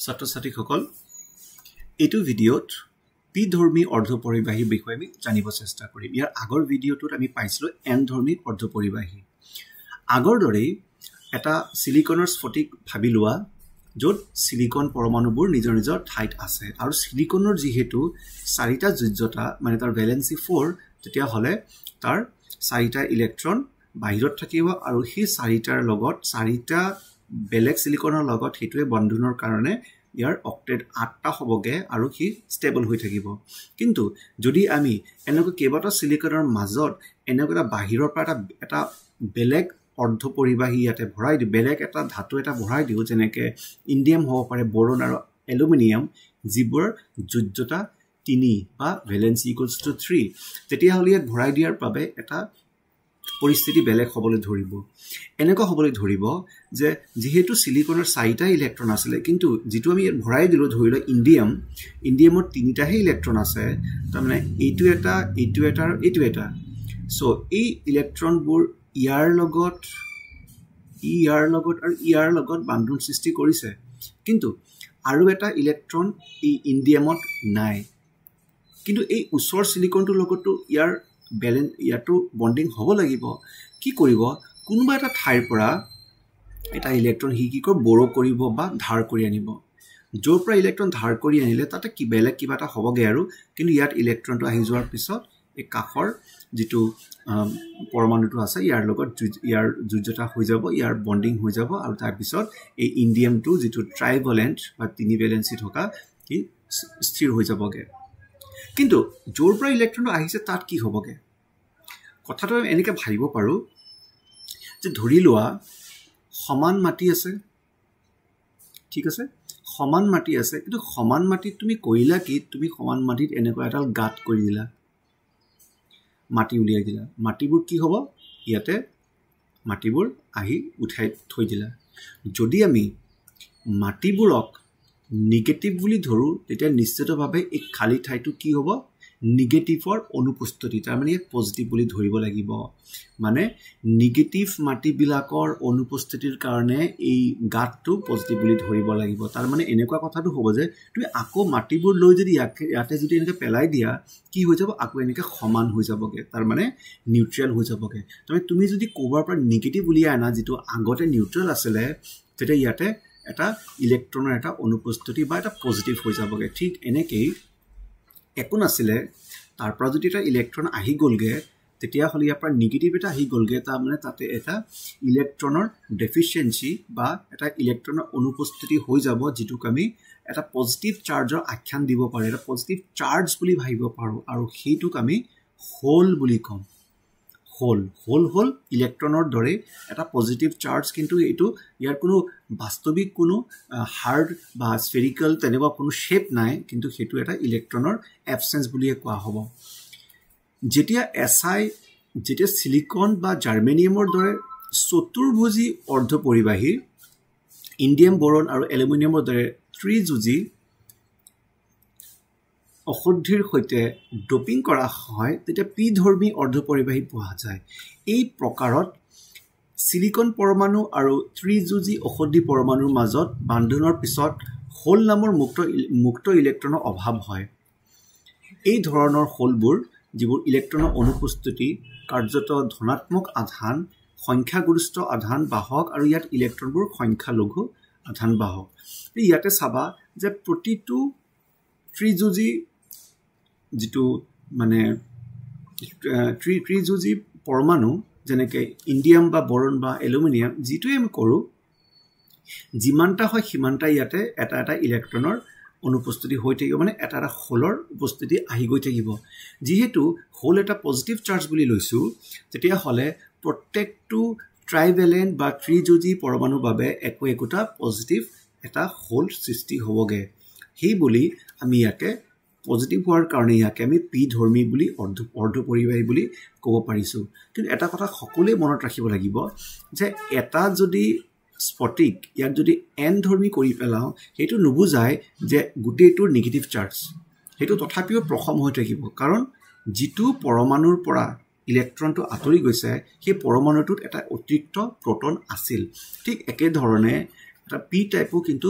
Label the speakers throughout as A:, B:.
A: ছাত্ৰ-ছাত্ৰীসকল এইটো ভিডিঅ'ত পি-ধৰ্মী অৰ্ধপৰিবাহী বিষয়ে আমি জানিব চেষ্টা কৰিম। ইয়াৰ আগৰ ভিডিঅ'টোত আমি পাইছিলোঁ এন-ধৰ্মী অৰ্ধপৰিবাহী। আগৰ দৰেই এটা সিলিকনৰ স্ফটিক ভাবি লোৱা য'ত সিলিকন পৰমাণুবোৰ নিজৰ নিজৰ ঠাইত আছে আৰু সিলিকনৰ যিহেতু চাৰিটা যোজ্যতা মানে তাৰ ভেলেন্সি 4 তেতিয়াহ'লে তাৰ চাৰিটা ইলেক্ট্ৰন বাহিৰত থাকিব আৰু সেই চাৰিটাৰ লগত চাৰিটা বেলেগ সিলিকনৰ লগত হেতুৱে বন্ধনৰ কাৰণে ইয়াৰ অক্টেট 8টা হ'বগে আৰু কি ষ্টেবল হৈ থাকিব। কিন্তু যদি আমি এনেকৈ কেইবাটা সিলিকনৰ মাজত এনেকৈ বাহিৰৰ পৰা এটা বেলেগ অৰ্ধপৰিবাহী ইয়াতে ভৰাই দিওঁ, বেলেগ এটা ধাতু এটা ভৰাই দিওঁ, যেনেকৈ ইণ্ডিয়াম হ'ব পাৰে, বৰন আৰু এলুমিনিয়াম, যিবোৰ যোজ্যতা 3 বা ভেলেন্সি ইকুৱেলছ টু 3, তেতিয়াহ'লে ইয়াত ভৰাই দিয়াৰ বাবে এটা পৰিস্থিতি বেলেগ হ'বলৈ ধৰিব। এনেকুৱা হ'বলৈ ধৰিব যে যিহেতু সিলিকনৰ 4টা ইলেক্ট্ৰন আছিলে, কিন্তু যিটো আমি ইয়াত ভৰাই দিলোঁ, ধৰি লওক ইণ্ডিয়ামত 3টাহে ইলেক্ট্ৰন আছে, তাৰমানে এইটো এটা আৰু এইটো এটা। চ' এই ইলেক্ট্ৰনবোৰ ইয়াৰ লগত আৰু ইয়াৰ লগত বান্ধোন সৃষ্টি কৰিছে, কিন্তু আৰু এটা ইলেক্ট্ৰন এই ইণ্ডিয়ামত নাই। কিন্তু এই ওচৰ সিলিকনটোৰ লগতো ইয়াতো বণ্ডিং হ'ব লাগিব। কি কৰিব, কোনোবা এটা ঠাইৰ পৰা এটা ইলেক্ট্ৰন কি বড়ো কৰিব বা ধাৰ কৰি আনিব। য'ৰ পৰা ইলেক্ট্ৰন ধাৰ কৰি আনিলে তাতে বেলেগ কিবা এটা হ'বগৈ আৰু, কিন্তু ইয়াত ইলেক্ট্ৰনটো আহি যোৱাৰ পিছত এই কাষৰ যিটো পৰমাণুটো আছে ইয়াৰ লগত ইয়াৰ যোজ্যতা হৈ যাব, ইয়াৰ বণ্ডিং হৈ যাব আৰু তাৰপিছত এই ইণ্ডিয়ামটো যিটো ট্ৰাইভেলেণ্ট বা 3 ভেলেন্সি থকা সি স্থিৰ হৈ যাবগৈ। কিন্তু য'ৰ পৰা ইলেক্ট্ৰনটো আহিছে তাত কি হ'বগৈ? কথাটো আমি এনেকৈ ভাবিব পাৰোঁ যে ধৰি লোৱা সমান মাটি আছে, ঠিক আছে, সমান মাটি আছে, কিন্তু সমান মাটিত তুমি কৰিলা কি, তুমি সমান মাটিত এনেকুৱা এডাল গাঁত কৰি দিলা, মাটি উলিয়াই দিলা, মাটিবোৰ কি হ'ব, ইয়াতে মাটিবোৰ আহি উঠাই থৈ দিলা। যদি আমি মাটিবোৰক নিগেটিভ বুলি ধৰোঁ, তেতিয়া নিশ্চিতভাৱে এই খালী ঠাইটো কি হ'ব, নিগেটিভৰ অনুপস্থিতি, তাৰমানে ইয়াক পজিটিভ বুলি ধৰিব লাগিব। মানে নিগেটিভ মাটিবিলাকৰ অনুপস্থিতিৰ কাৰণে এই গাঁতটো পজিটিভ বুলি ধৰিব লাগিব। তাৰমানে এনেকুৱা কথাটো হ'ব যে তুমি আকৌ মাটিবোৰ লৈ যদি ইয়াতে যদি এনেকৈ পেলাই দিয়া, কি হৈ যাব, আকৌ এনেকৈ সমান হৈ যাবগৈ, তাৰমানে নিউট্ৰেল হৈ যাবগৈ। তাৰমানে তুমি যদি ক'ৰবাৰ পৰা নিগেটিভ উলিয়াই আনা যিটো আগতে নিউট্ৰেল আছিলে, তেতিয়া ইয়াতে এটা ইলেক্ট্ৰনৰ এটা অনুপস্থিতি বা এটা পজিটিভ হৈ যাবগৈ। ঠিক এনেকেই একো নাছিলে, তাৰ পৰা যদি এটা ইলেক্ট্ৰন আহি গ'লগৈ, তেতিয়াহ'লে ইয়াৰ পৰা নিগেটিভ এটা আহি গ'লগৈ, তাৰমানে তাতে এটা ইলেক্ট্ৰনৰ ডেফিচিয়েঞ্চি বা এটা ইলেক্ট্ৰনৰ অনুপস্থিতি হৈ যাব, যিটোক আমি এটা পজিটিভ চাৰ্জৰ আখ্যান দিব পাৰোঁ, এটা পজিটিভ চাৰ্জ বুলি ভাবিব পাৰোঁ, আৰু সেইটোক আমি হোল বুলি ক'ম। হোল ইলেক্ট্ৰনৰ দৰে এটা পজিটিভ চাৰ্জ, কিন্তু ইয়াৰ কোনো বাস্তৱিক কোনো হাৰ্ড বা স্ফেৰিকেল তেনেকুৱা কোনো শ্বেপ নাই, কিন্তু সেইটো এটা ইলেক্ট্ৰনৰ এবচেঞ্চ বুলিয়ে কোৱা হ'ব। যেতিয়া সিলিকন বা জাৰ্মেনিয়ামৰ দৰে চতুৰ্ভুজী অৰ্ধপৰিবাহী, ইণ্ডিয়াম, বৰন আৰু এলুমিনিয়ামৰ দৰে ত্ৰিযুজী অশুদ্ধিৰ সৈতে ডপিং কৰা হয়, তেতিয়া পি-ধৰ্মী অৰ্ধপৰিবাহী পোৱা যায়। এই প্ৰকাৰত সিলিকন পৰমাণু আৰু ত্ৰিযুজী অশুদ্ধি পৰমাণুৰ মাজত বান্ধোনৰ পিছত হোল নামৰ মুক্ত ইলেক্ট্ৰনৰ অভাৱ হয়। এই ধৰণৰ হোলবোৰ, যিবোৰ ইলেক্ট্ৰনৰ অনুপস্থিতি, কাৰ্যত ধনাত্মক আধান, সংখ্যাগৰিষ্ঠ আধান বাহক, আৰু ইয়াত ইলেক্ট্ৰনবোৰ সংখ্যালঘু আধান বাহক। ইয়াতে চাবা যে প্ৰতিটো ত্ৰিযুজী যিটো মানে ত্ৰিযুজী পৰমাণু, যেনেকৈ ইণ্ডিয়াম বা বৰন বা এলুমিনিয়াম, যিটোৱে আমি কৰোঁ, যিমানটা হয় সিমানটা ইয়াতে এটা ইলেক্ট্ৰনৰ অনুপস্থিতি হৈ থাকিব, মানে এটা হোলৰ উপস্থিতি আহি গৈ থাকিব। যিহেতু হোল এটা পজিটিভ চাৰ্জ বুলি লৈছোঁ, তেতিয়াহ'লে প্ৰত্যেকটো ট্ৰাইভেলেণ্ট বা ত্ৰিযুজী পৰমাণুৰ বাবে একোটা পজিটিভ এটা হোল সৃষ্টি হ'বগৈ। সেই বুলি আমি ইয়াকে পজিটিভ হোৱাৰ কাৰণে ইয়াকে আমি পি-ধৰ্মী বুলি অৰ্ধপৰিবাহী বুলি ক'ব পাৰিছোঁ। কিন্তু এটা কথা সকলোৱে মনত ৰাখিব লাগিব যে এটা যদি স্ফটিক ইয়াক যদি এন-ধৰ্মী কৰি পেলাওঁ, সেইটো নুবুজায় যে গোটেইটোৰ নিগেটিভ চাৰ্জ, সেইটো তথাপিও প্ৰসম হৈ থাকিব, কাৰণ যিটো পৰমাণুৰ পৰা ইলেক্ট্ৰনটো আঁতৰি গৈছে সেই পৰমাণুটোত এটা অতিৰিক্ত প্ৰটন আছিল। ঠিক একেধৰণে এটা পি টাইপো কিন্তু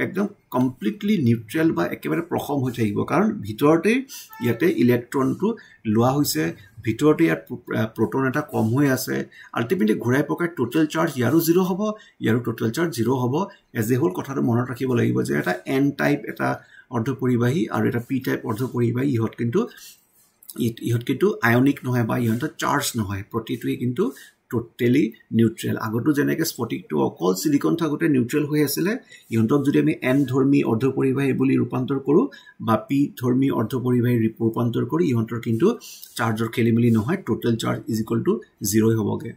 A: একদম কমপ্লিটলি নিউট্ৰেল বা একেবাৰে প্ৰসম হৈ থাকিব কাৰণ ভিতৰতে ইয়াতে ইলেক্ট্ৰনটো লোৱা হৈছে ভিতৰতে ইয়াত প্ৰটন এটা কম হৈ আছে আল্টিমেটলি ঘূৰাই পকাই টোটেল চাৰ্জ ইয়াৰো 0 হ'ব ইয়াৰো টোটেল চাৰ্জ 0 হ'ব এজ এ হোল কথাটো মনত ৰাখিব লাগিব যে এটা এন টাইপ এটা অৰ্ধপৰিবাহী আৰু এটা পি টাইপ অৰ্ধপৰিবাহী ইহত কিন্তু আয়নিক নহয় বা ইহঁতৰ চাৰ্জ নহয় প্ৰতিটোৱে কিন্তু টোটেলি নিউট্ৰেল আগতো যেনেকৈ স্ফটিকটো অকল সিলিকন থাকোঁতে নিউট্ৰেল হৈ আছিলে ইহঁতক যদি আমি এন ধৰ্মী অৰ্ধপৰিবাহী বুলি ৰূপান্তৰ কৰোঁ বা পি ধৰ্মী অৰ্ধপৰিবাহী ৰূপান্তৰ কৰি ইহঁতৰ কিন্তু চাৰ্জৰ খেলিমেলি নহয় total charge is equal to 0 হ'বগে